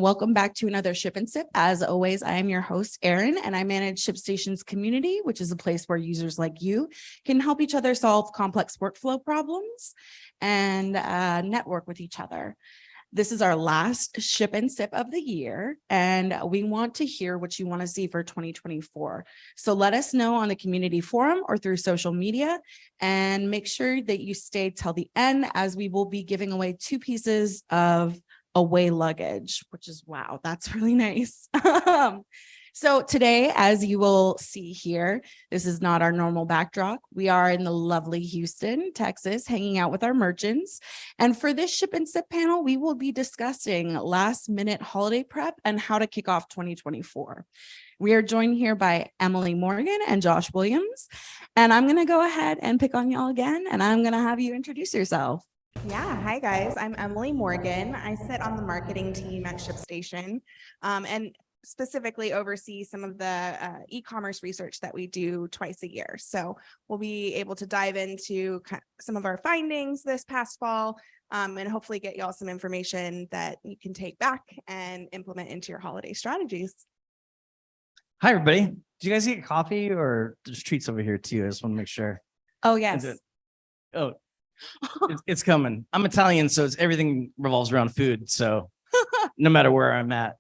Welcome back to another Ship and Sip. As always, I am your host, Erin, and I manage ShipStation's community, which is a place where users like you can help each other solve complex workflow problems and network with each other. This is our last Ship and Sip of the year, and we want to hear what you want to see for 2024. So let us know on the community forum or through social media, and make sure that you stay till the end, as we will be giving away 2 pieces of away luggage, which is, wow, that's really nice. So today, as you will see here, this is not our normal backdrop. We are in the lovely Houston, Texas, hanging out with our merchants. And for this Ship and Sip panel, we will be discussing last minute holiday prep and how to kick off 2024. We are joined here by Emily Morgan and Josh Williams. And I'm going to go ahead and pick on y'all again, and I'm going to have you introduce yourself. Yeah, hi guys, I'm Emily Morgan. I sit on the marketing team at ShipStation and specifically oversee some of the e-commerce research that we do twice a year. So we'll be able to dive into some of our findings this past fall and hopefully get y'all some information that you can take back and implement into your holiday strategies. Hi, everybody. Did you guys get coffee or there's treats over here too? I just want to make sure. Oh, yes. It's coming. I'm Italian, so everything revolves around food. So no matter where I'm at.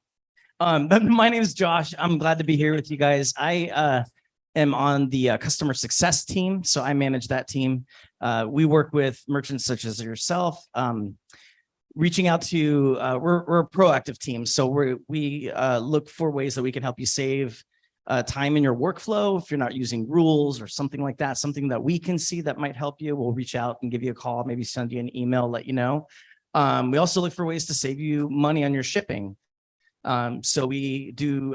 My name is Josh. I'm glad to be here with you guys. I am on the customer success team, so I manage that team. We work with merchants such as yourself, reaching out to. We're a proactive team, so we look for ways that we can help you save time in your workflow. If you're not using rules or something like that, something that we can see that might help you, we'll reach out and give you a call, maybe send you an email, let you know. We also look for ways to save you money on your shipping. So we do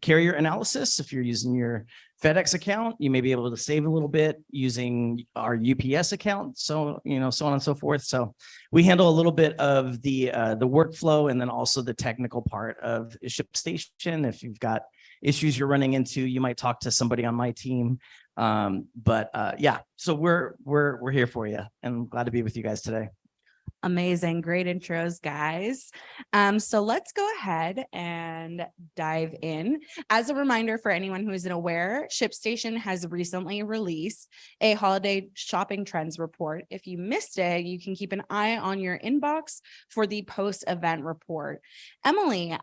carrier analysis. If you're using your FedEx account, you may be able to save a little bit using our UPS account. So, so on and so forth. So we handle a little bit of the workflow and then also the technical part of ShipStation. If you've got issues you're running into, you might talk to somebody on my team. Yeah, so we're here for you, and glad to be with you guys today. Amazing. Great intros, guys. So let's go ahead and dive in. As a reminder for anyone who isn't aware, ShipStation has recently released a holiday shopping trends report. If you missed it, you can keep an eye on your inbox for the post-event report. Emily,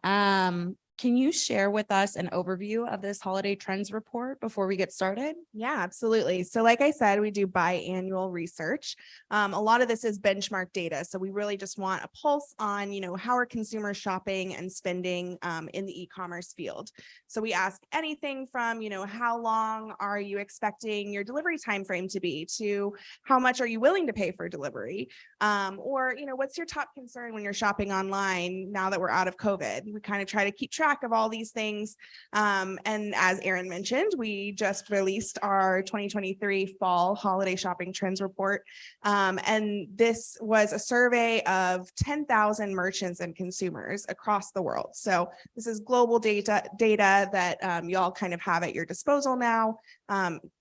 can you share with us an overview of this holiday trends report before we get started? Yeah, absolutely. So like I said, we do biannual research. A lot of this is benchmark data. So we really just want a pulse on, how are consumers shopping and spending in the e-commerce field. So we ask anything from, how long are you expecting your delivery time frame to be, to how much are you willing to pay for delivery? Or, what's your top concern when you're shopping online now that we're out of COVID? We kind of try to keep track of all these things. And as Erin mentioned, we just released our 2023 fall holiday shopping trends report. And this was a survey of 10,000 merchants and consumers across the world. So this is global data that y'all kind of have at your disposal now,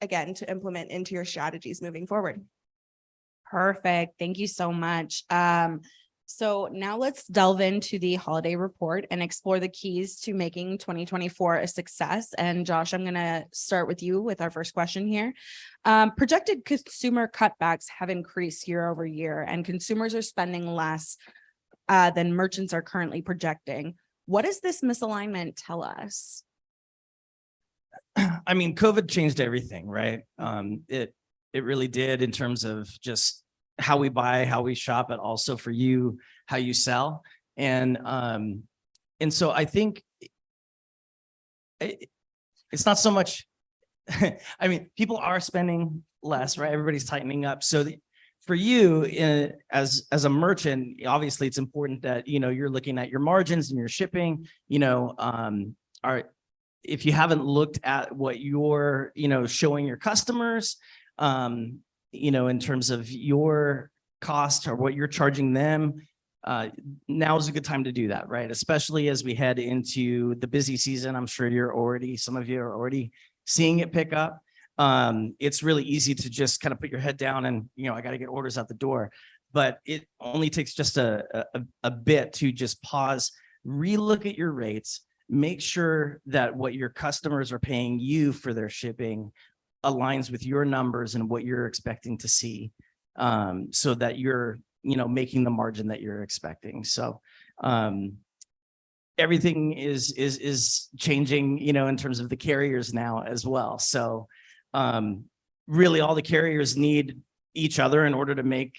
again, to implement into your strategies moving forward. Perfect. Thank you so much. So now let's delve into the holiday report and explore the keys to making 2024 a success. And Josh, I'm going to start with you with our first question here. Projected consumer cutbacks have increased year over year, and consumers are spending less than merchants are currently projecting. What does this misalignment tell us? I mean, COVID changed everything, right? It really did, in terms of just how we buy, how we shop, but also for you, how you sell. And so I think it's not so much, I mean, people are spending less, right? Everybody's tightening up. So for you, as a merchant, obviously it's important that, you're looking at your margins and your shipping, if you haven't looked at what you're, showing your customers, in terms of your cost or what you're charging them, now is a good time to do that, right? Especially as we head into the busy season. I'm sure some of you are already seeing it pick up. It's really easy to just kind of put your head down and, I got to get orders out the door. But it only takes just a bit to just pause, relook at your rates, make sure that what your customers are paying you for their shipping aligns with your numbers and what you're expecting to see, so that you're, making the margin that you're expecting. So, everything is changing, in terms of the carriers now as well. So, really all the carriers need each other in order to make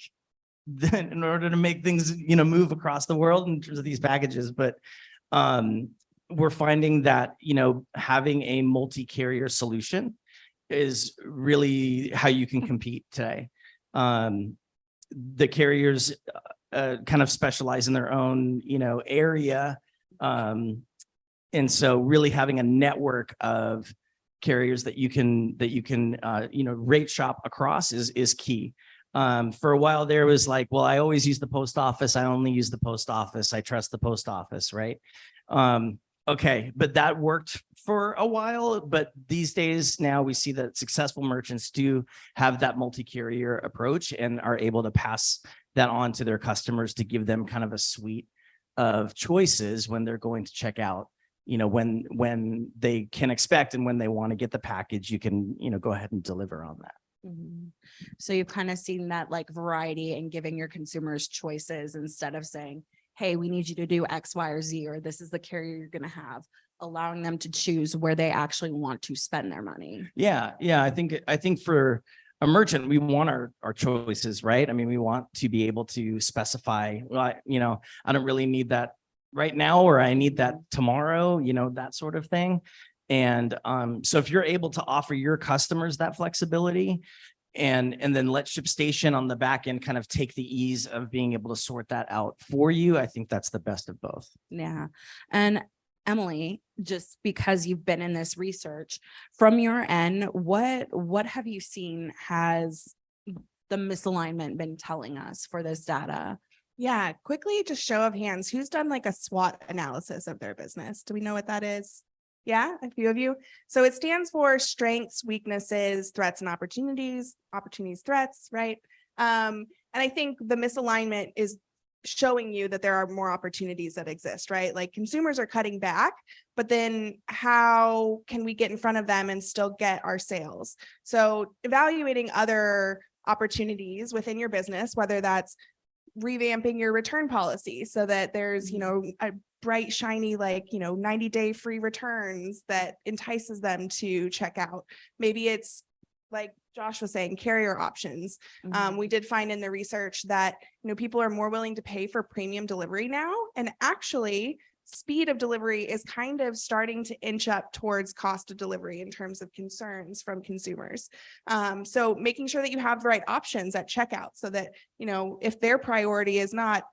things, move across the world in terms of these packages. But we're finding that, having a multi-carrier solution is really how you can compete today. The carriers kind of specialize in their own, area. And so really having a network of carriers that you can, rate shop across is key. For a while there was like, well, I always use the post office. I only use the post office. I trust the post office, right? Okay, but that worked for a while. But these days now we see that successful merchants do have that multi-carrier approach and are able to pass that on to their customers to give them kind of a suite of choices when they're going to check out, when they can expect and when they want to get the package, you can, go ahead and deliver on that. Mhm. So you've kind of seen that like variety and giving your consumers choices instead of saying, hey, we need you to do X, Y, or Z, or this is the carrier you're going to have, allowing them to choose where they actually want to spend their money. Yeah. I think for a merchant, we want our choices, right? I mean, we want to be able to specify, well, I don't really need that right now, or I need that tomorrow, that sort of thing. And so if you're able to offer your customers that flexibility and then let ShipStation on the back end kind of take the ease of being able to sort that out for you, I think that's the best of both. Yeah. And Emily, just because you've been in this research from your end, what have you seen has the misalignment been telling us for this data? Yeah, quickly, just show of hands, who's done like a SWOT analysis of their business? Do we know what that is? Yeah, a few of you. So it stands for strengths, weaknesses, threats, and opportunities, threats, right? And I think the misalignment is showing you that there are more opportunities that exist, right? Like consumers are cutting back, but then how can we get in front of them and still get our sales? So evaluating other opportunities within your business, whether that's revamping your return policy so that there's, a bright, shiny, 90-day free returns that entices them to check out. Maybe it's like Josh was saying, carrier options. We did find in the research that, people are more willing to pay for premium delivery now. And actually, speed of delivery is kind of starting to inch up towards cost of delivery in terms of concerns from consumers. So making sure that you have the right options at checkout so that, if their priority is not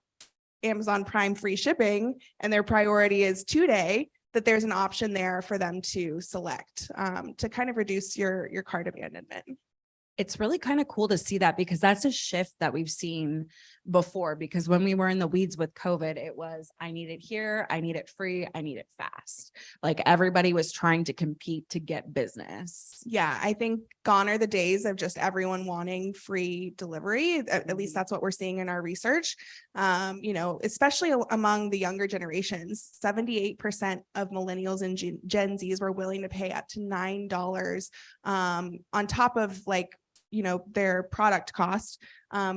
Amazon Prime free shipping and their priority is 2-day, that there's an option there for them to select to kind of reduce your cart abandonment. It's really kind of cool to see that because that's a shift that we've seen before, because when we were in the weeds with COVID, it was, I need it here, I need it free, I need it fast. Like everybody was trying to compete to get business. Yeah, I think gone are the days of just everyone wanting free delivery. At least that's what we're seeing in our research. Especially among the younger generations, 78% of millennials and Gen Zs were willing to pay up to $9 on top of their product cost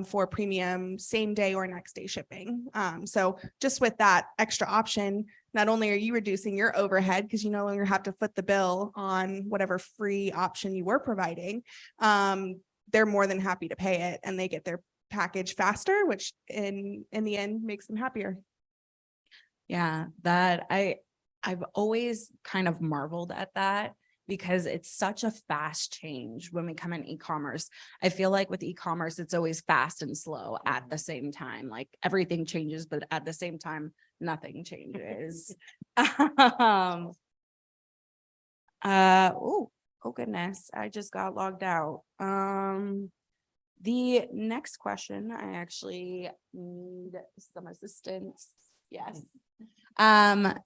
for premium same day or next day shipping. So just with that extra option, not only are you reducing your overhead because you no longer have to foot the bill on whatever free option you were providing, they're more than happy to pay it and they get their package faster, which in the end makes them happier. Yeah, that I've always kind of marveled at that, because it's such a fast change when we come in e-commerce. I feel like with e-commerce, it's always fast and slow at the same time. Like everything changes, but at the same time, nothing changes. Oh goodness, I just got logged out. The next question, I actually need some assistance. Yes.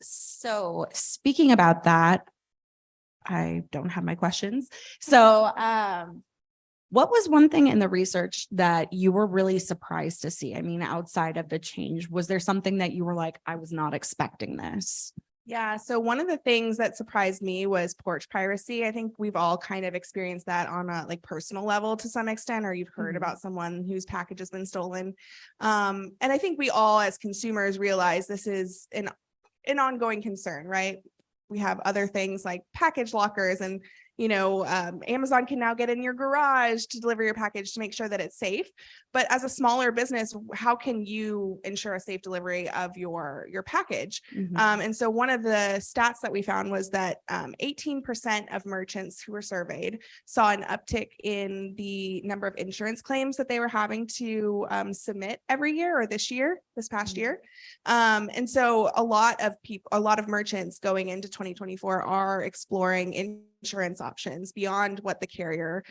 So speaking about that, I don't have my questions. So What was one thing in the research that you were really surprised to see? I mean, outside of the change, was there something that you were like, I was not expecting this? Yeah, so one of the things that surprised me was porch piracy. I think we've all kind of experienced that on a like personal level to some extent, or you've heard Mhm. about someone whose package has been stolen. And I think we all as consumers realize this is an ongoing concern, right? We have other things like package lockers and Amazon can now get in your garage to deliver your package to make sure that it's safe. But as a smaller business, how can you ensure a safe delivery of your package? Mhm. And so one of the stats that we found was that 18% of merchants who were surveyed saw an uptick in the number of insurance claims that they were having to submit every year or this past Mhm. year. And so a lot of merchants going into 2024 are exploring insurance options beyond what the carrier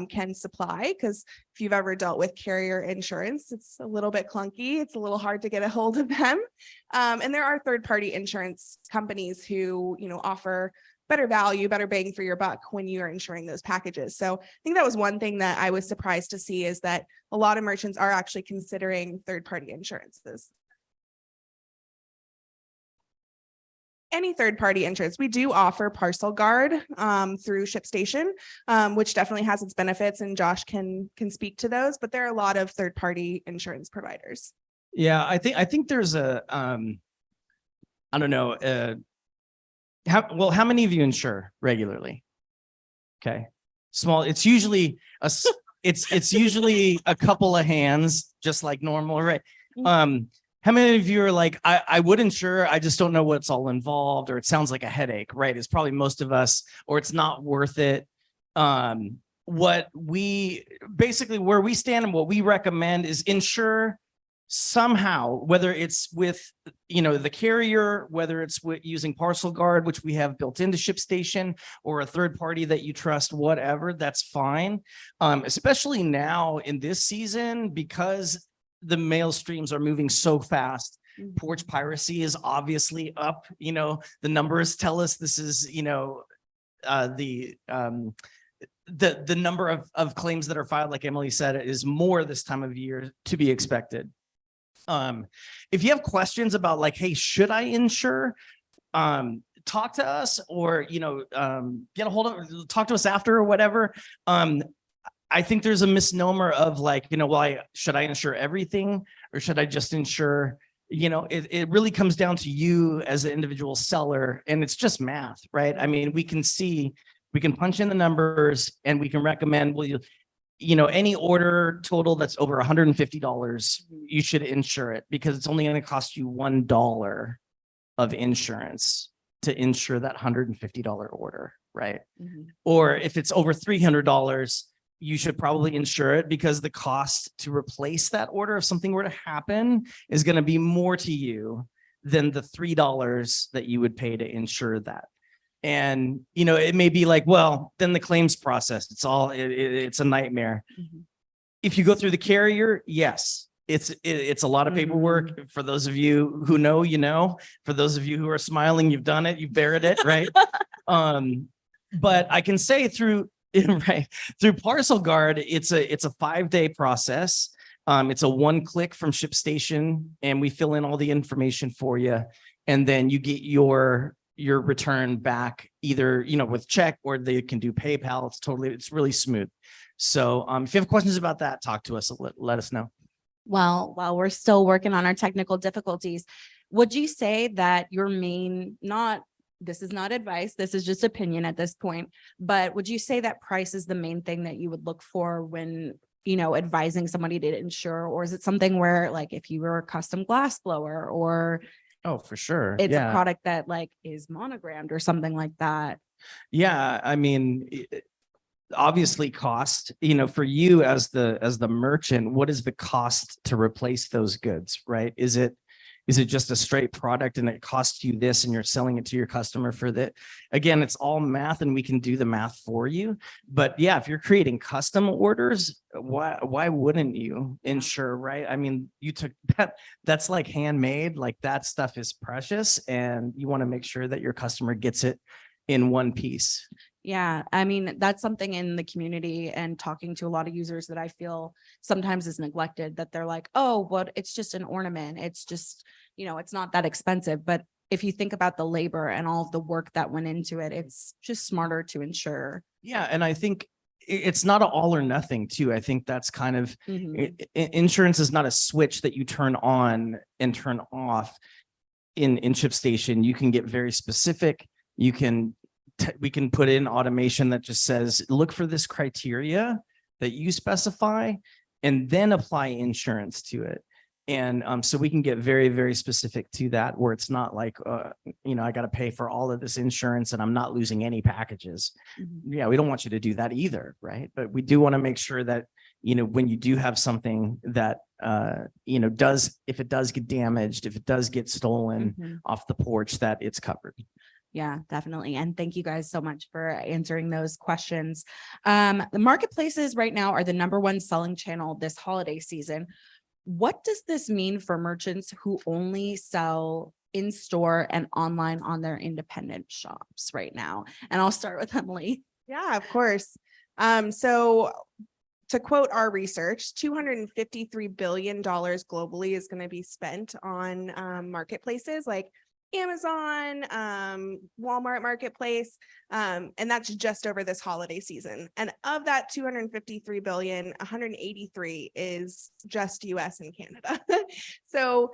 can supply. Because if you've ever dealt with carrier insurance, it's a little bit clunky. It's a little hard to get a hold of them. And there are third-party insurance companies who, offer better value, better bang for your buck when you are insuring those packages. So I think that was one thing that I was surprised to see, is that a lot of merchants are actually considering third-party insurances. Any third-party insurance. We do offer Parcel Guard through ShipStation, which definitely has its benefits, and Josh can speak to those. But there are a lot of third-party insurance providers. Yeah, I think there's a I don't know, how many of you insure regularly? Okay. Small, it's usually it's usually a couple of hands, just like normal, right? How many of you are like, I would insure, I just don't know what's all involved, or it sounds like a headache, right? It's probably most of us, or it's not worth it. What we basically, where we stand and what we recommend is insure somehow, whether it's with, the carrier, whether it's with using Parcel Guard, which we have built into ShipStation, or a third party that you trust, whatever, that's fine. Especially now in this season, because the mail streams are moving so fast. Porch piracy is obviously up. The numbers tell us this is, the number of claims that are filed, like Emily said, is more this time of year to be expected. If you have questions about like, hey, should I insure? Talk to us, or, get a hold of, talk to us after or whatever. I think there's a misnomer of like, should I insure everything, or should I just insure, it really comes down to you as an individual seller, and it's just math, right? I mean, we can punch in the numbers and we can recommend, any order total that's over $150, you should insure it, because it's only going to cost you $1 of insurance to insure that $150 order, right? Or if it's over $300, you should probably insure it, because the cost to replace that order, if something were to happen, is going to be more to you than the $3 that you would pay to insure that. And, it may be like, well, then the claims process, it's a nightmare. If you go through the carrier, yes, it's a lot of paperwork. For those of you who know, for those of you who are smiling, you've done it, you've buried it, right? But I can say through Parcel Guard, it's a 5-day process. It's a one-click from ShipStation, and we fill in all the information for you, and then you get your return back either with check, or they can do PayPal. It's really smooth. So if you have questions about that, talk to us. Let us know. Well, while we're still working on our technical difficulties, would you say that your this is not advice, this is just opinion at this point, but would you say that price is the main thing that you would look for when, advising somebody to insure? Or is it something where, like, if you were a custom glass blower, or Oh, for sure. it's a product that like is monogrammed or something like that? Yeah. I mean, obviously cost, for you as the merchant, what is the cost to replace those goods, right? Is it just a straight product and it costs you this and you're selling it to your customer for that? Again, it's all math and we can do the math for you. But yeah, if you're creating custom orders, why wouldn't you insure, right? I mean, you took that's like handmade, like that stuff is precious, and you want to make sure that your customer gets it in one piece. Yeah, I mean, that's something in the community and talking to a lot of users that I feel sometimes is neglected, that they're like, oh, but it's just an ornament. It's just, it's not that expensive. But if you think about the labor and all of the work that went into it, it's just smarter to ensure. Yeah. And I think it's not an all or nothing too. I think that's kind of Mhm. insurance is not a switch that you turn on and turn off in ShipStation. You can get very specific. We can put in automation that just says, look for this criteria that you specify and then apply insurance to it. And so we can get very, very specific to that, where it's not like, I got to pay for all of this insurance and I'm not losing any packages. Mhm. Yeah, we don't want you to do that either, right? But we do want to make sure that, when you do have something that, if it does get damaged, if it does get stolen Mhm. off the porch, that it's covered. Yeah, definitely. And thank you guys so much for answering those questions. The marketplaces right now are the #1 selling channel this holiday season. What does this mean for merchants who only sell in store and online on their independent shops right now? And I'll start with Emily. Yeah, of course. So to quote our research, $253 billion globally is going to be spent on marketplaces like Amazon, Walmart Marketplace, and that's just over this holiday season. And of that 253 billion, 183 is just US and Canada. So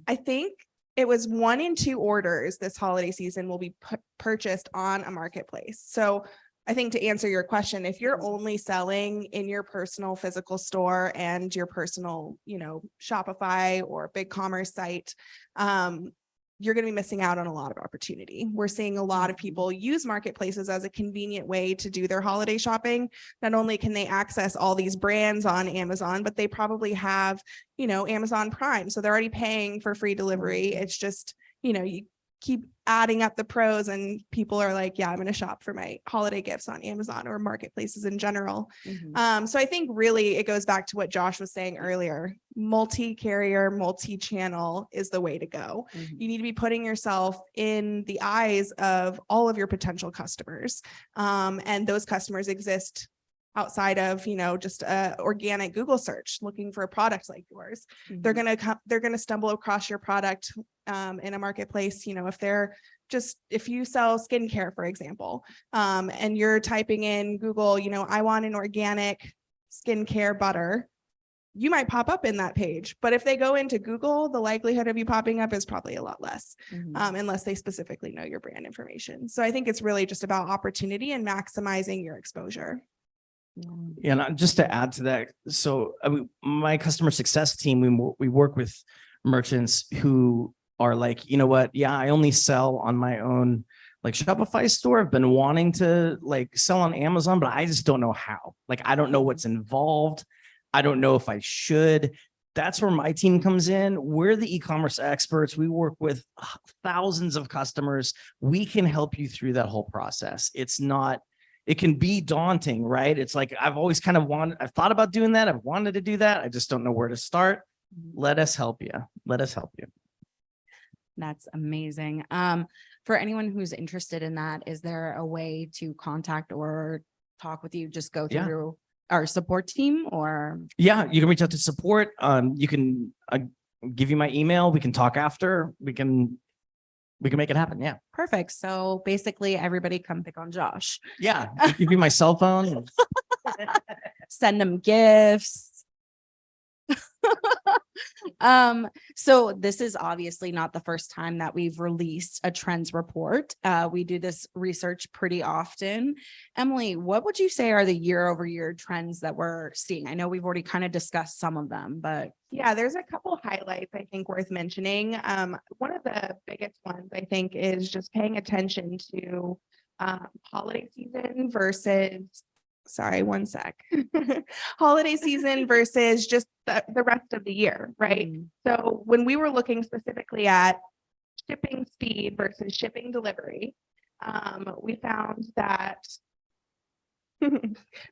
I think it was 1 in 2 orders this holiday season will be purchased on a marketplace. So I think to answer your question, if you're only selling in your personal physical store and your personal, Shopify or BigCommerce site, you're going to be missing out on a lot of opportunity. We're seeing a lot of people use marketplaces as a convenient way to do their holiday shopping. Not only can they access all these brands on Amazon, but they probably have, Amazon Prime. So they're already paying for free delivery. It's just, you keep adding up the pros and people are like, yeah, I'm going to shop for my holiday gifts on Amazon or marketplaces in general. So I think really it goes back to what Josh was saying earlier. Multi-carrier, multi-channel is the way to go. You need to be putting yourself in the eyes of all of your potential customers. And those customers exist outside of, just a organic Google search looking for a product like yours. They're going to stumble across your product in a marketplace. If you sell skincare, for example, and you're typing in Google, I want an organic skincare butter, you might pop up in that page. But if they go into Google, the likelihood of you popping up is probably a lot less, unless they specifically know your brand information. So I think it's really just about opportunity and maximizing your exposure. Yeah, and just to add to that, so my customer success team, we work with merchants who are like, you know what? Yeah, I only sell on my own like Shopify store. I've been wanting to like sell on Amazon, but I just don't know how. Like, I don't know what's involved. I don't know if I should. That's where my team comes in. We're the e-commerce experts. We work with thousands of customers. We can help you through that whole process. It can be daunting, right? It's like, I've always I've thought about doing that. I've wanted to do that. I just don't know where to start. Let us help you. Let us help you. That's amazing. For anyone who's interested in that, is there a way to contact or talk with you? Just go through our support team or? Yeah, you can reach out to support. You can give you my email. We can talk after. We can make it happen. Yeah. Perfect. So basically everybody come pick on Josh. Yeah. Give you my cell phone. Send them gifts. So this is obviously not the first time that we've released a trends report. We do this research pretty often. Emily, what would you say are the year-over-year trends that we're seeing? I know we've already kind of discussed some of them, but yeah, there's a couple highlights I think worth mentioning. One of the biggest ones I think is just paying attention to holiday season versus holiday season versus just the rest of the year, right? So when we were looking specifically at shipping speed versus shipping delivery, we found that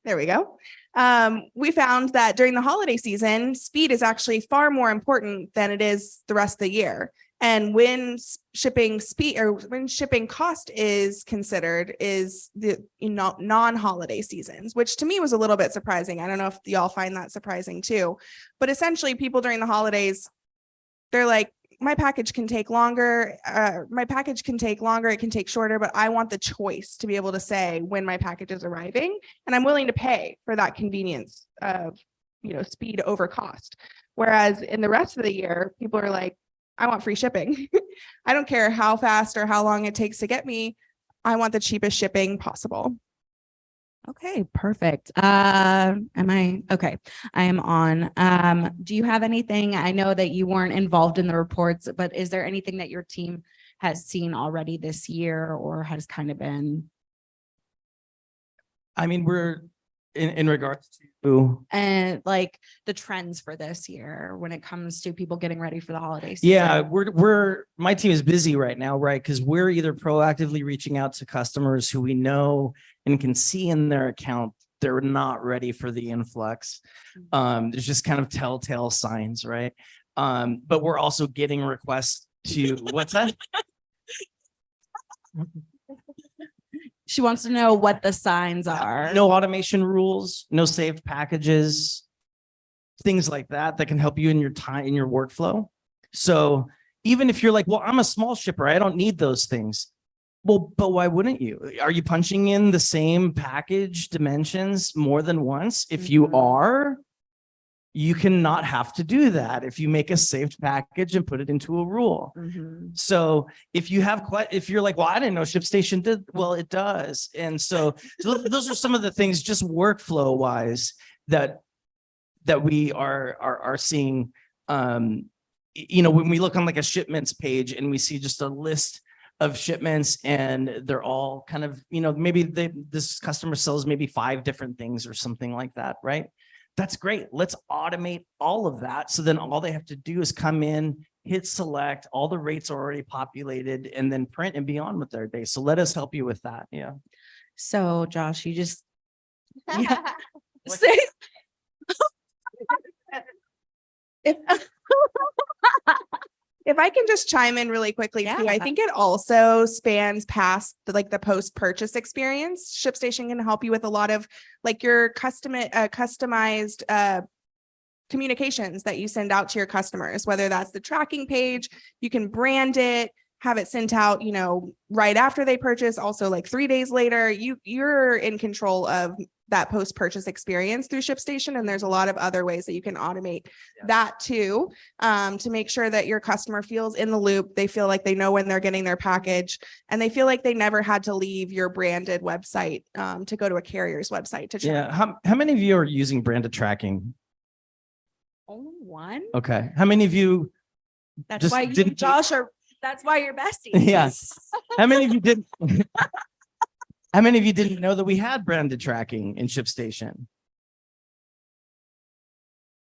there we go. We found that during the holiday season, speed is actually far more important than it is the rest of the year. And when shipping speed or when shipping cost is considered is the non-holiday seasons, which to me was a little bit surprising. I don't know if y'all find that surprising too, but essentially people during the holidays, they're like, my package can take longer. It can take shorter, but I want the choice to be able to say when my package is arriving, and I'm willing to pay for that convenience of, speed over cost. Whereas in the rest of the year, people are like, I want free shipping. I don't care how fast or how long it takes to get me. I want the cheapest shipping possible. Okay, perfect. Am I okay? I am on. Do you have anything? I know that you weren't involved in the reports, but is there anything that your team has seen already this year or has kind of been? I mean, we're in regards to. And like the trends for this year when it comes to people getting ready for the holiday season. Yeah, my team is busy right now, right? Because we're either proactively reaching out to customers who we know and can see in their account they're not ready for the influx. There's just kind of telltale signs, right? But we're also getting requests to what's that? She wants to know what the signs are. No automation rules, no saved packages, things like that can help you in your time, in your workflow. So even if you're like, well, I'm a small shipper, I don't need those things. Well, but why wouldn't you? Are you punching in the same package dimensions more than once? If you are, you cannot have to do that if you make a saved package and put it into a rule. So if you have if you're like, well, I didn't know ShipStation did, well, it does. And so those are some of the things just workflow wise that we are seeing. When we look on like a shipments page and we see just a list of shipments and they're all kind of, maybe this customer sells maybe 5 different things or something like that, right? That's great. Let's automate all of that. So then all they have to do is come in, hit select, all the rates are already populated, and then print and be on with their day. So let us help you with that. Yeah. So Josh, you just say If I can just chime in really quickly too, I Yeah. think it also spans past the post-purchase experience. ShipStation can help you with a lot of like your customized communications that you send out to your customers, whether that's the tracking page, you can brand it, have it sent out, right after they purchase, also like 3 days later. You're in control of that post-purchase experience through ShipStation. And there's a lot of other ways that you can automate that too, to make sure that your customer feels in the loop. They feel like they know when they're getting their package and they feel like they never had to leave your branded website to go to a carrier's website to check. Yeah. How many of you are using branded tracking? only one. Okay. How many of you? That's just why you, didn't- Josh, are. That's why you're besties. Yes. How many of you didn't? How many of you didn't know that we had branded tracking in ShipStation?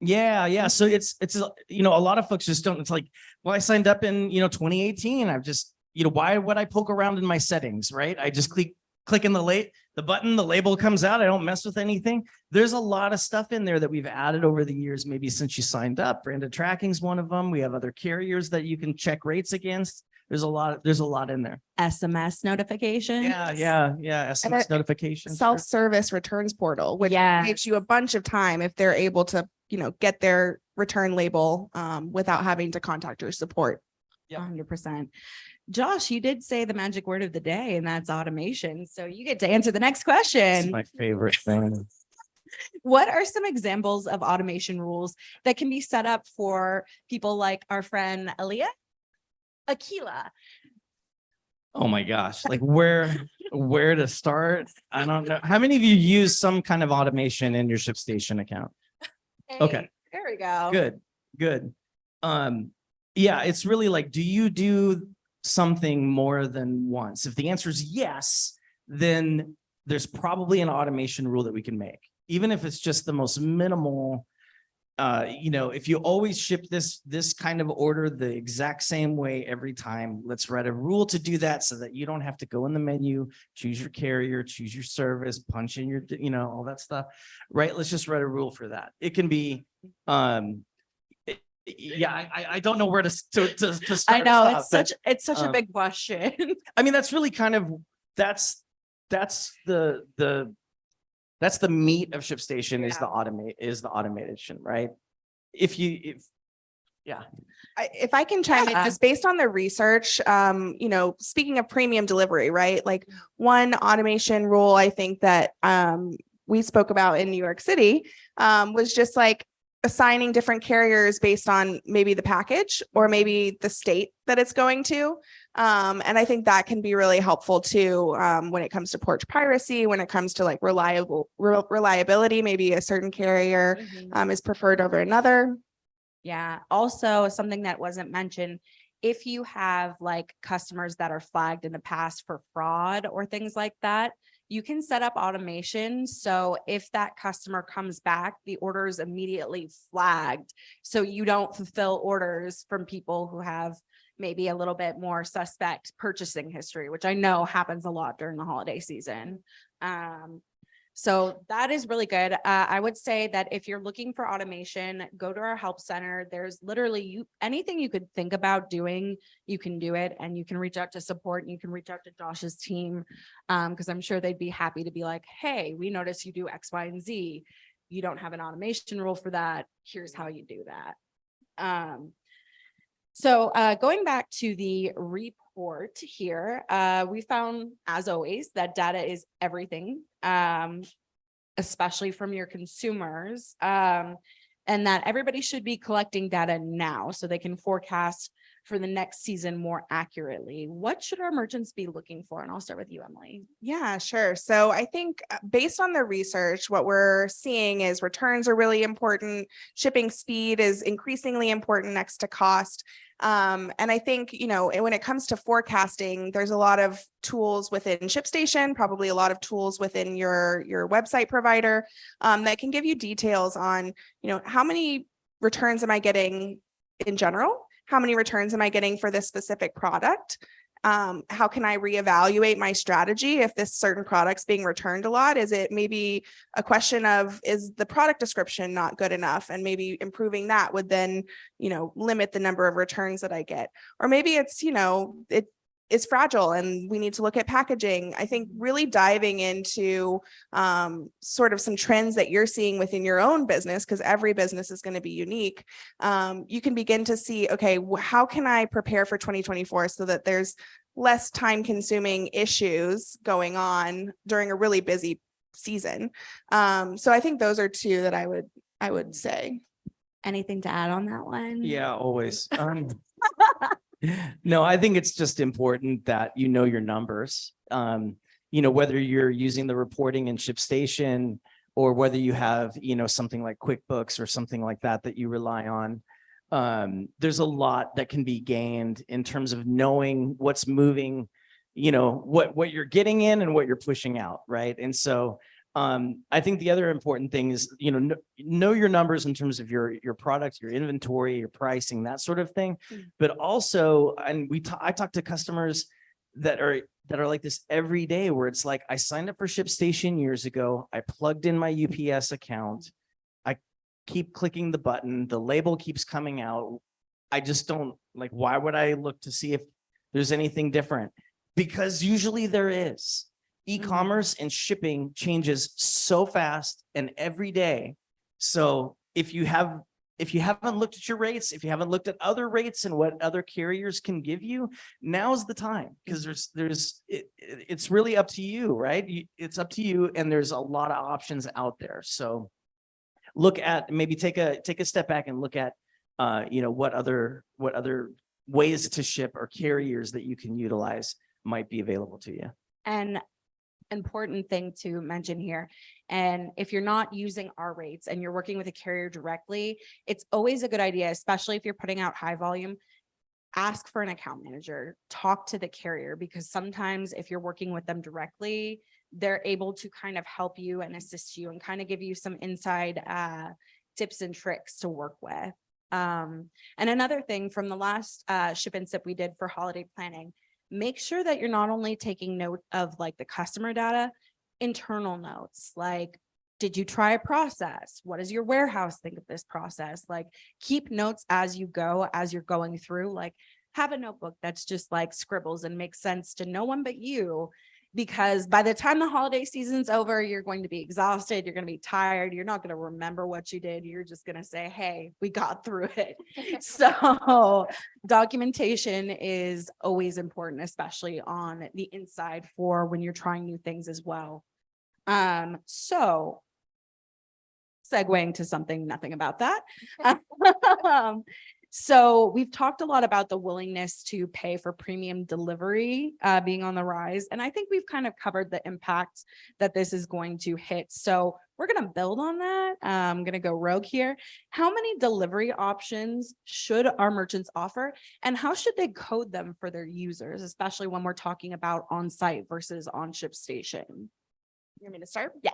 Yeah. So it's a lot of folks just don't. It's like, well, I signed up in 2018. I've just why would I poke around in my settings, right? I just click in the button, the label comes out. I don't mess with anything. There's a lot of stuff in there that we've added over the years, maybe since you signed up. Branded tracking is one of them. We have other carriers that you can check rates against. There's a lot in there. SMS notification. Yeah. SMS notifications. Self-service returns portal, which Yes. saves you a bunch of time if they're able to, get their return label without having to contact your support. Yep. 100%. Josh, you did say the magic word of the day, and that's automation. So you get to answer the next It's question. my favorite thing. What are some examples of automation rules that can be set up for people like our friend Akila? Oh my gosh. Like where to start? I don't know. How many of you use some kind of automation in your ShipStation account? Okay. Hey, there we go. Good. Yeah, it's really like, do you do something more than once? If the answer is yes, then there's probably an automation rule that we can make, even if it's just the most minimal. If you always ship this kind of order the exact same way every time, let's write a rule to do that so that you don't have to go in the menu, choose your carrier, choose your service, punch in your, all that stuff, right? Let's just write a rule for that. It can be, Yeah, I don't know where to start. I know stop, it's such a um, big question. I mean, that's really kind of, that's the that's the meat of ShipStation is the automation, right? Yeah. If I can chime in, Yeah. just based on the research, speaking of premium delivery, right? Like one automation rule I think that we spoke about in New York City was just like assigning different carriers based on maybe the package or maybe the state that it's going to. And I think that can be really helpful too when it comes to port piracy, when it comes to like reliability, maybe a certain carrier is preferred over another. Yeah. Also, something that wasn't mentioned, if you have like customers that are flagged in the past for fraud or things like that, you can set up automation. So if that customer comes back, the order is immediately flagged. So you don't fulfill orders from people who have maybe a little bit more suspect purchasing history, which I know happens a lot during the holiday season. So that is really good. I would say that if you're looking for automation, go to our help center. There's literally anything you could think about doing, you can do it, and you can reach out to support and you can reach out to Josh's team because I'm sure they'd be happy to be like, hey, we notice you do X, Y, and Z. You don't have an automation rule for that. Here's how you do that. So going back to the report here, we found, as always, that data is everything, especially from your consumers, and that everybody should be collecting data now so they can forecast for the next season more accurately. What should our merchants be looking for? And I'll start with you, Emily. Yeah, sure. So I think based on the research, what we're seeing is returns are really important. Shipping speed is increasingly important next to cost. And I think, when it comes to forecasting, there's a lot of tools within ShipStation, probably a lot of tools within your website provider that can give you details on, how many returns am I getting in general? How many returns am I getting for this specific product? How can I reevaluate my strategy if this certain product's being returned a lot? Is it maybe a question of, is the product description not good enough? And maybe improving that would then, limit the number of returns that I get. Or maybe it's, it is fragile and we need to look at packaging. I think really diving into sort of some trends that you're seeing within your own business, because every business is going to be unique. You can begin to see, okay, how can I prepare for 2024 so that there's less time consuming issues going on during a really busy season. So I think those are two that I would say. Anything to add on that one? Yeah, always. No, I think it's just important that you know your numbers. Whether you're using the reporting in ShipStation or whether you have, something like QuickBooks or something like that you rely on. There's a lot that can be gained in terms of knowing what's moving, what you're getting in and what you're pushing out, right? And so I think the other important thing is, know your numbers in terms of your product, your inventory, your pricing, that sort of thing. But also, and I talk to customers that are like this every day, where it's like, I signed up for ShipStation years ago. I plugged in my UPS account. I keep clicking the button. The label keeps coming out. I just don't like, why would I look to see if there's anything different? Because usually there is. E-commerce and shipping changes so fast and every day. So if you haven't looked at your rates, if you haven't looked at other rates and what other carriers can give you, now's the time, because it's really up to you, right? It's up to you, and there's a lot of options out there. So look at, maybe take a step back and look at what other ways to ship or carriers that you can utilize might be available to you. And important thing to mention here, and if you're not using our rates and you're working with a carrier directly, it's always a good idea, especially if you're putting out high volume, ask for an account manager, talk to the carrier, because sometimes if you're working with them directly, they're able to kind of help you and assist you and kind of give you some inside tips and tricks to work with. And another thing from the last ship and sip we did for holiday planning, make sure that you're not only taking note of like the customer data, internal notes, like Did you try a process? What does your warehouse think of this process? Like, keep notes as you go, as you're going through, like have a notebook that's just like scribbles and makes sense to no one but you. Because by the time the holiday season's over, you're going to be exhausted. You're going to be tired. You're not going to remember what you did. You're just going to say, hey, we got through it. So documentation is always important, especially on the inside for when you're trying new things as well. So segueing to something, nothing about that. So we've talked a lot about the willingness to pay for premium delivery being on the rise. And I think we've kind of covered the impact that this is going to hit. So we're going to build on that. I'm going to go rogue here. How many delivery options should our merchants offer? And how should they code them for their users, especially when we're talking about on-site versus on ShipStation? You want me to start? Yes.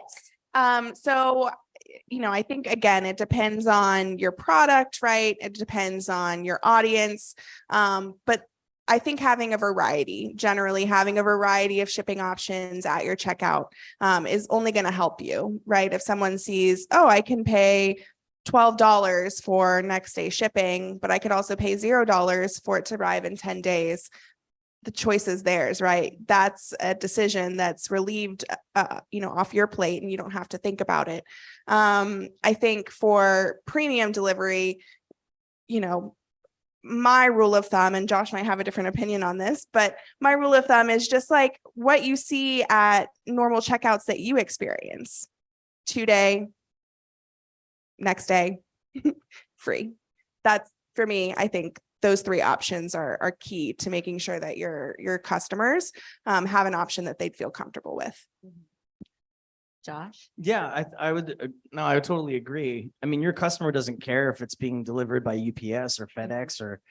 So, I think, again, it depends on your product, right? It depends on your audience. But I think generally having a variety of shipping options at your checkout is only going to help you, right? If someone sees, oh, I can pay $12 for next day shipping, but I could also pay $0 for it to arrive in 10 days. The choice is theirs, right? That's a decision that's relieved, off your plate, and you don't have to think about it. I think for premium delivery, my rule of thumb, and Josh might have a different opinion on this, but my rule of thumb is just like what you see at normal checkouts that you experience. 2-day, next day, free. That's, for me, I think those three options are key to making sure that your customers have an option that they'd feel comfortable with. Josh? Yeah, I would, no, I would totally agree. I mean, your customer doesn't care if it's being delivered by UPS or FedEx, or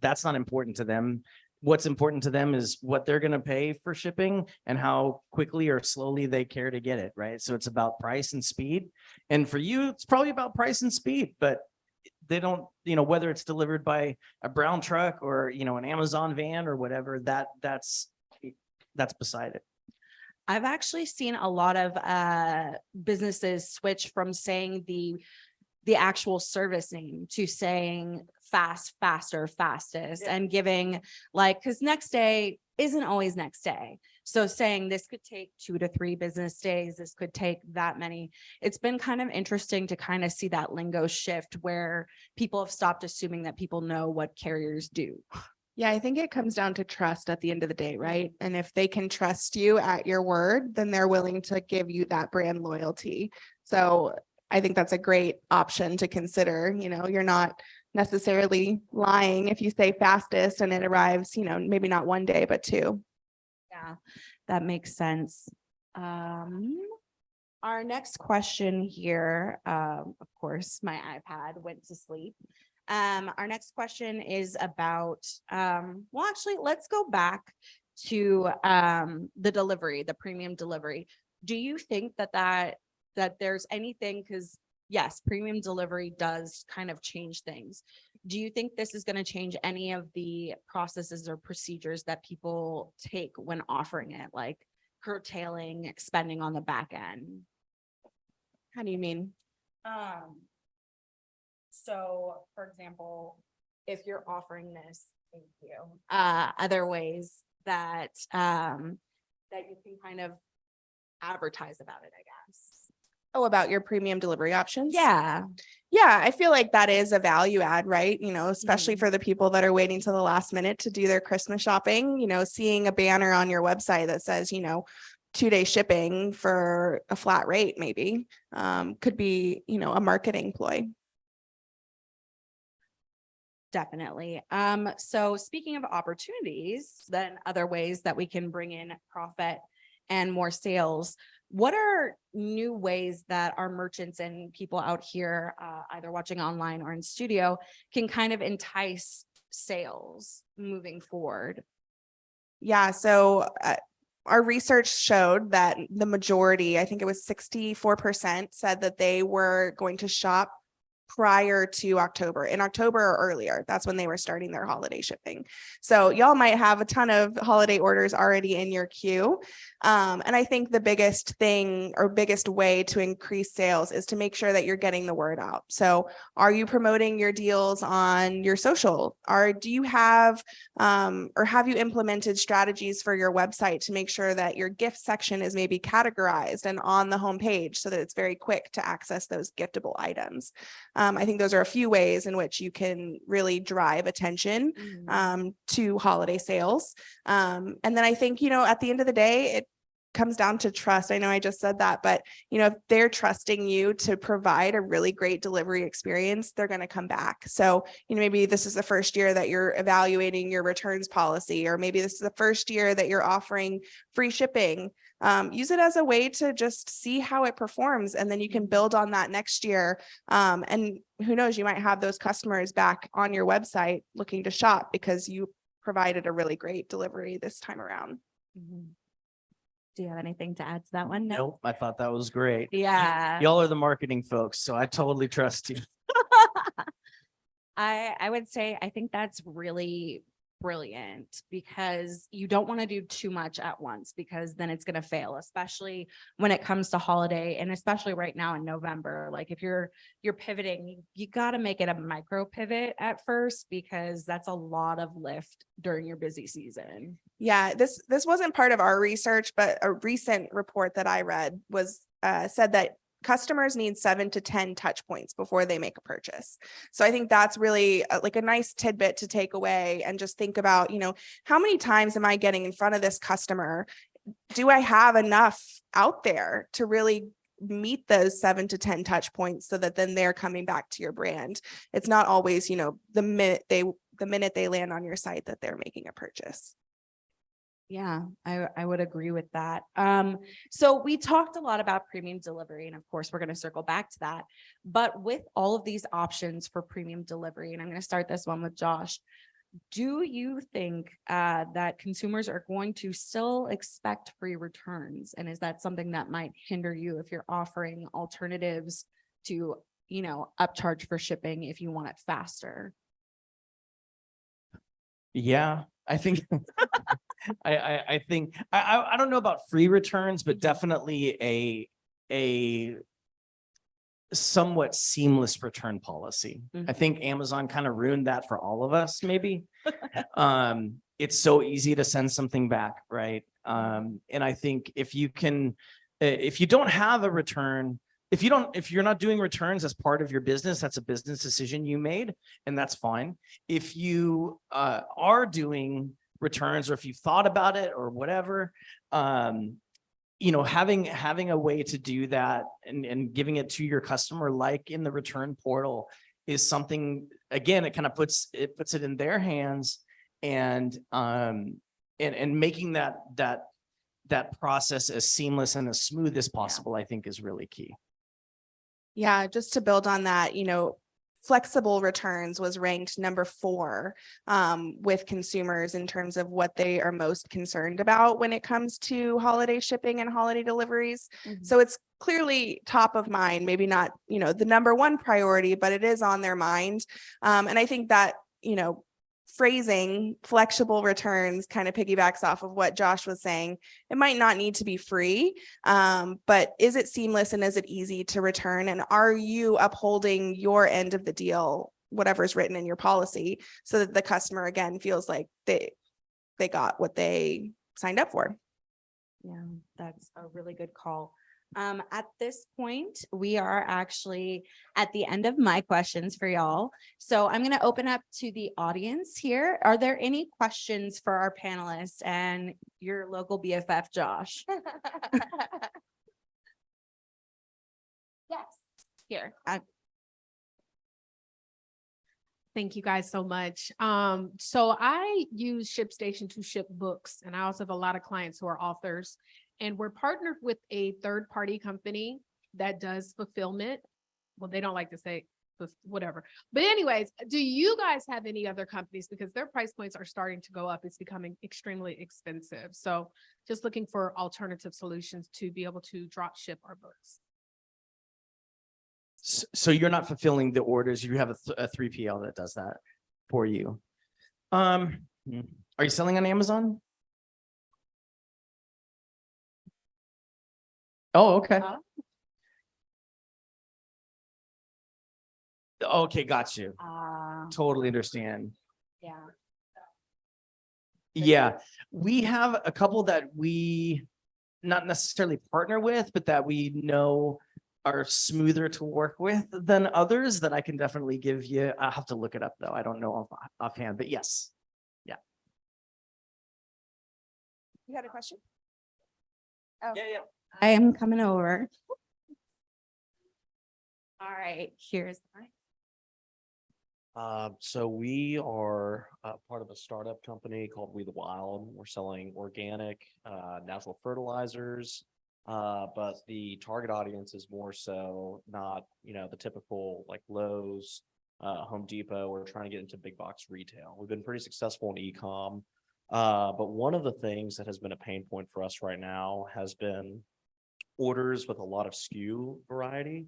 that's not important to them. What's important to them is what they're going to pay for shipping and how quickly or slowly they care to get it, right? So it's about price and speed. And for you, it's probably about price and speed, but they don't, whether it's delivered by a brown truck or, an Amazon van or whatever, that's beside it. I've actually seen a lot of businesses switch from saying the actual service name to saying fast, faster, fastest, and giving because next day isn't always next day. So saying this could take 2 to 3 business days, this could take that many. It's been kind of interesting to kind of see that lingo shift where people have stopped assuming that people know what carriers do. Yeah, I think it comes down to trust at the end of the day, right? And if they can trust you at your word, then they're willing to give you that brand loyalty. So I think that's a great option to consider. You're not necessarily lying if you say fastest and it arrives, maybe not 1 day, but 2. Yeah, that makes sense. Our next question here, of course, my iPad went to sleep. Our next question is about, actually, let's go back to the delivery, the premium delivery. Do you think that there's anything, because yes, premium delivery does kind of change things. Do you think this is going to change any of the processes or procedures that people take when offering it, like curtailing spending on the back end? How do you mean? So, for example, if you're offering this, thank you, other ways that that you can kind of advertise about it, I guess. Oh, about your premium delivery options? Yeah. Yeah, I feel like that is a value add, right? Especially for the people that are waiting till the last minute to do their Christmas shopping, seeing a banner on your website that says, 2-day shipping for a flat rate, maybe could be, a marketing ploy. Definitely. So speaking of opportunities, then other ways that we can bring in profit and more sales, what are new ways that our merchants and people out here, either watching online or in studio, can kind of entice sales moving forward? Yeah. So our research showed that the majority, I think it was 64%, said that they were going to shop prior to October, in October or earlier. That's when they were starting their holiday shipping. So y'all might have a ton of holiday orders already in your queue. And I think the biggest thing or biggest way to increase sales is to make sure that you're getting the word out. So are you promoting your deals on your social? Or do you have, or have you implemented strategies for your website to make sure that your gift section is maybe categorized and on the homepage so that it's very quick to access those giftable items? I think those are a few ways in which you can really drive attention to holiday sales. And then I think, at the end of the day, it comes down to trust. I know I just said that, but if they're trusting you to provide a really great delivery experience, they're going to come back. So, maybe this is the first year that you're evaluating your returns policy, or maybe this is the first year that you're offering free shipping. Use it as a way to just see how it performs, and then you can build on that next year. And who knows, you might have those customers back on your website looking to shop because you provided a really great delivery this time around. Do you have anything to add to that one? Nope, I thought that was great. Yeah. Y'all are the marketing folks, so I totally trust you. I would say, I think that's really brilliant, because you don't want to do too much at once, because then it's going to fail, especially when it comes to holiday, and especially right now in November. Like if you're pivoting, you got to make it a micro pivot at first, because that's a lot of lift during your busy season. Yeah, this wasn't part of our research, but a recent report that I read was said that customers need 7 to 10 touch points before they make a purchase. So I think that's really like a nice tidbit to take away, and just think about, how many times am I getting in front of this customer? Do I have enough out there to really meet those 7 to 10 touch points, so that then they're coming back to your brand? It's not always, the minute they land on your site that they're making a purchase. Yeah, I would agree with that. So we talked a lot about premium delivery, and of course, we're going to circle back to that. But with all of these options for premium delivery, and I'm going to start this one with Josh, do you think that consumers are going to still expect free returns? And is that something that might hinder you if you're offering alternatives to, upcharge for shipping if you want it faster? Yeah, I think I think I don't know about free returns, but definitely a somewhat seamless return policy. I think Amazon kind of ruined that for all of us, maybe. It's so easy to send something back, right? And I think if you don't have a return, if you're not doing returns as part of your business, that's a business decision you made, and that's fine. If you are doing returns, or if you've thought about it or whatever, having a way to do that and giving it to your customer, like in the return portal, is something, again, it kind of puts it in their hands, and making that process as seamless and as smooth as possible, I think is really key. Yeah, just to build on that, flexible returns was ranked number 4 with consumers in terms of what they are most concerned about when it comes to holiday shipping and holiday deliveries. So it's clearly top of mind, maybe not, the number 1 priority, but it is on their mind. And I think that, phrasing flexible returns kind of piggybacks off of what Josh was saying. It might not need to be free, but is it seamless, and is it easy to return? And are you upholding your end of the deal, whatever's written in your policy, so that the customer, again, feels like they got what they signed up for? Yeah, that's a really good call. At this point, we are actually at the end of my questions for y'all. So I'm going to open up to the audience here. Are there any questions for our panelists and your local BFF, Josh? Yes, here. Thank you guys so much. So I use ShipStation to ship books, and I also have a lot of clients who are authors, and we're partnered with a third-party company that does fulfillment. Well, they don't like to say whatever, but anyways, do you guys have any other companies? Because their price points are starting to go up. It's becoming extremely expensive. So just looking for alternative solutions to be able to drop ship our books. So you're not fulfilling the orders. You have a 3PL that does that for you. Are you selling on Amazon? Oh, okay. Okay, got you. Totally understand. Yeah. Yeah, we have a couple that we not necessarily partner with, but that we know are smoother to work with than others that I can definitely give you. I'll have to look it up though. I don't know offhand, but yes. You had a question? Yeah. I am coming over. All right, here's. So we are part of a startup company called We the Wild. We're selling organic, natural fertilizers. But the target audience is more so not, the typical like Lowe's, Home Depot. We're trying to get into big box retail. We've been pretty successful in e-com. But one of the things that has been a pain point for us right now has been orders with a lot of SKU variety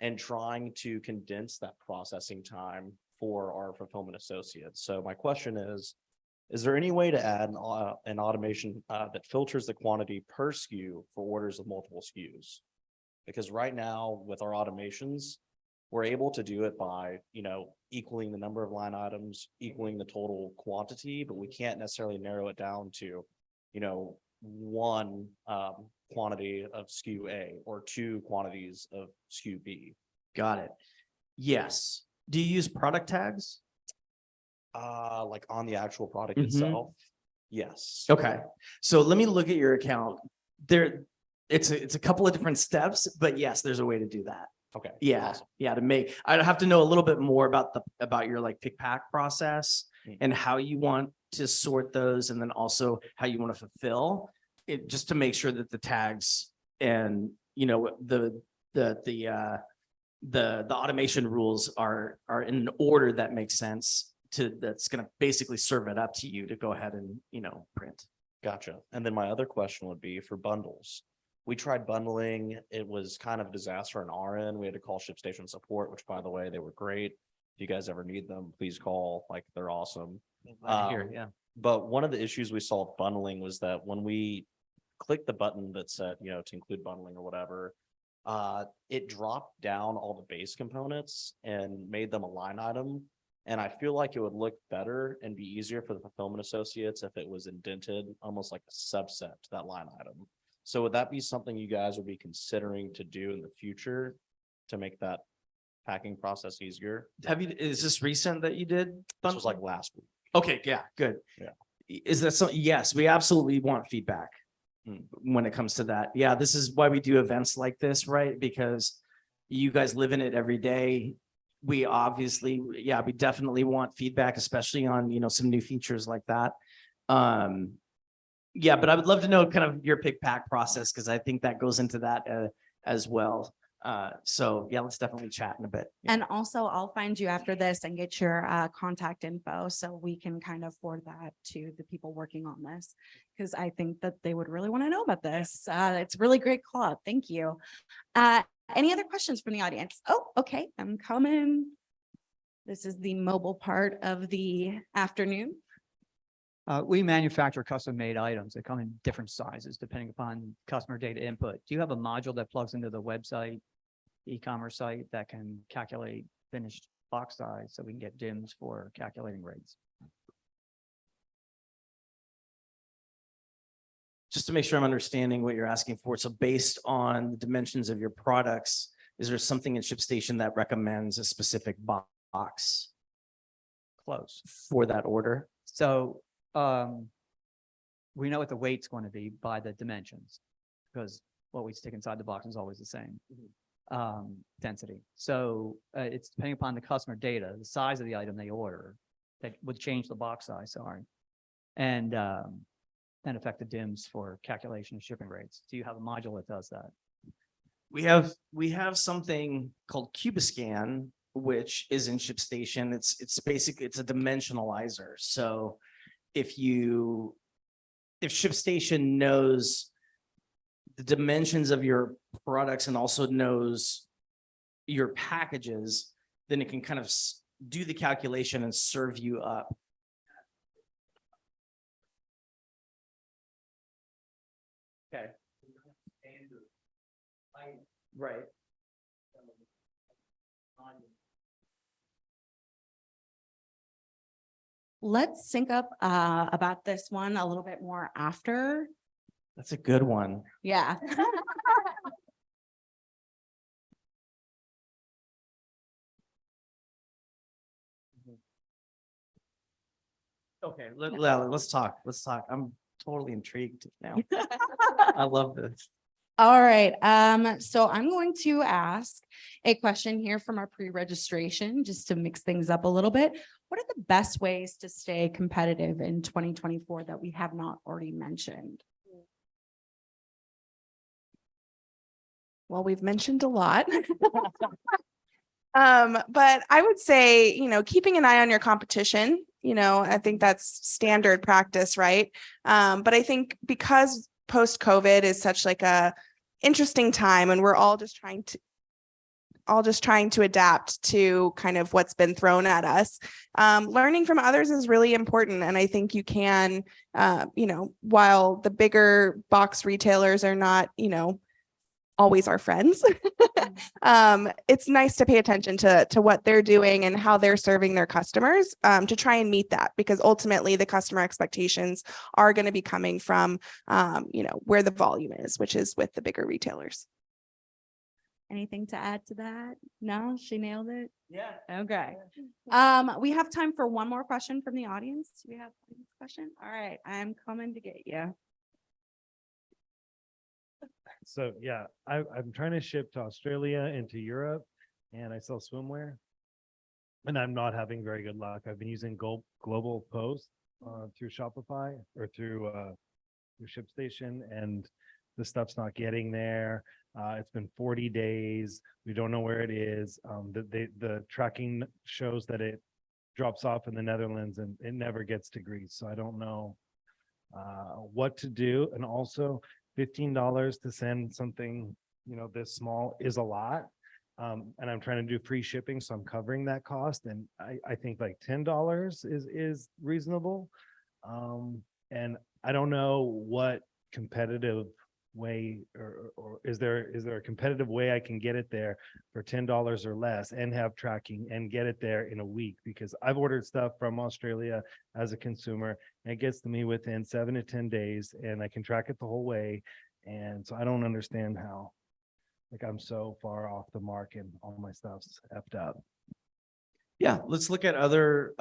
and trying to condense that processing time for our fulfillment associates. So my question is there any way to add an automation that filters the quantity per SKU for orders of multiple SKUs? Because right now with our automations, we're able to do it by, equaling the number of line items, equaling the total quantity, but we can't necessarily narrow it down to, one quantity of SKU A or two quantities of SKU B. Got it. Yes. Do you use product tags? Like on the actual product Mhm. itself? Yes. Okay, so let me look at your account. It's a couple of different steps, but yes, there's a way to do that. Okay. Yeah, Awesome. yeah, I'd have to know a little bit more about your like pick pack process and how you want to sort those, and then also how you want to fulfill it, just to make sure that the tags and the automation rules are in an order that makes sense that's going to basically serve it up to you to go ahead and print. Gotcha. And then my other question would be for bundles. We tried bundling. It was kind of a disaster on our end. We had to call ShipStation support, which by the way, they were great. If you guys ever need them, please call. Like they're awesome. Yeah. But one of the issues we saw with bundling was that when we clicked the button that said, to include bundling or whatever, it dropped down all the base components and made them a line item. And I feel like it would look better and be easier for the fulfillment associates if it was indented almost like a subset to that line item. So would that be something you guys would be considering to do in the future to make that packing process easier? Is this recent that you did? This was like last week. Okay, yeah, good. Yeah. Is that so? Yes, we absolutely want feedback when it comes to that. Yeah, this is why we do events like this, right? Because you guys live in it every day. We definitely want feedback, especially on, some new features like that. Yeah, but I would love to know kind of your pick pack process, because I think that goes into that as well. So yeah, let's definitely chat in a bit. And also I'll find you after this and get your contact info so we can kind of forward that to the people working on this. Because I think that they would really want to know about this. It's a really great club. Thank you. Any other questions from the audience? Oh, okay, I'm coming. This is the mobile part of the afternoon. We manufacture custom-made items that come in different sizes depending upon customer data input. Do you have a module that plugs into the website, e-commerce site that can calculate finished box size so we can get DIMs for calculating rates? Just to make sure I'm understanding what you're asking for. So based on the dimensions of your products, is there something in ShipStation that recommends a specific box? Close. For that order? So we know what the weight's going to be by the dimensions, because what we stick inside the box is always the same density. So it's depending upon the customer data, the size of the item they order, that would change the box size, and then affect the DIMs for calculation of shipping rates. Do you have a module that does that? We have something called Cubiscan, which is in ShipStation. It's basically, it's a dimensionalizer. So if ShipStation knows the dimensions of your products and also knows your packages, then it can kind of do the calculation and serve you up. Okay. Right. Let's sync up about this one a little bit more after. That's a good one. Yeah. Okay, let's talk. Let's talk. I'm totally intrigued now. I love this. All right. So I'm going to ask a question here from our pre-registration, just to mix things up a little bit. What are the best ways to stay competitive in 2024 that we have not already mentioned? Well, we've mentioned a lot. But I would say, keeping an eye on your competition, I think that's standard practice, right? But I think because post-COVID is such like a interesting time and we're all just trying to adapt to kind of what's been thrown at us. Learning from others is really important. And I think you can, while the bigger box retailers are not, always our friends, it's nice to pay attention to what they're doing and how they're serving their customers, to try and meet that, because ultimately the customer expectations are going to be coming from, where the volume is, which is with the bigger retailers. Anything to add to that? No, she nailed it. Yeah. Okay. We have time for one more question from the audience. Do we have a question? All right, I'm coming to get you. So yeah, I'm trying to ship to Australia and to Europe, and I sell swimwear, and I'm not having very good luck. I've been using Global Post through Shopify or through ShipStation, and the stuff's not getting there. It's been 40 days. We don't know where it is. The tracking shows that it drops off in the Netherlands and it never gets to Greece. So I don't know what to do. And also $15 to send something, this small is a lot. And I'm trying to do free shipping, so I'm covering that cost. And I think like $10 is reasonable. And I don't know what competitive way or is there a competitive way I can get it there for $10 or less and have tracking and get it there in a week, because I've ordered stuff from Australia as a consumer and it gets to me within 7 to 10 days and I can track it the whole way. And so I don't understand how, like, I'm so far off the mark and all my stuff's effed up. Yeah, let's look at other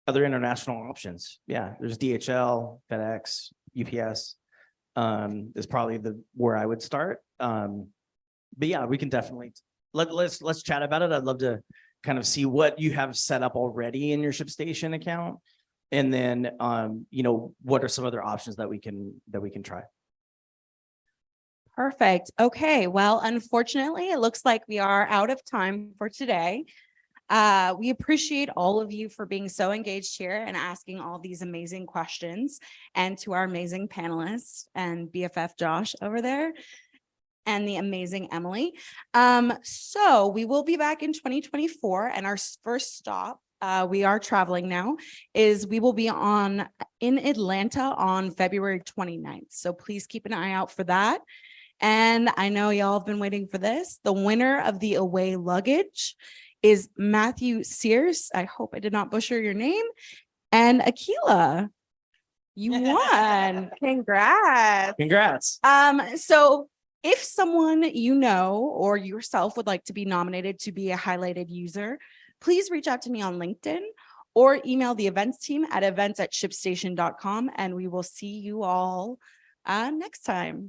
international options. Yeah, there's DHL, FedEx, UPS. Is probably where I would start. But yeah, we can definitely let's chat about it. I'd love to kind of see what you have set up already in your ShipStation account, and then what are some other options that we can try. Perfect. Okay. Well, unfortunately, it looks like we are out of time for today. We appreciate all of you for being so engaged here and asking all these amazing questions, and to our amazing panelists and BFF Josh over there and the amazing Emily. So we will be back in 2024, and our first stop, we are traveling now, is we will be in Atlanta on February 29th. So please keep an eye out for that. And I know y'all have been waiting for this. The winner of the away luggage is Matthew Sears. I hope I did not butcher your name. And Akila, you won. Congrats. Congrats. So if someone you know or yourself would like to be nominated to be a highlighted user, please reach out to me on LinkedIn or email the events team at events@shipstation.com, and we will see you all next time.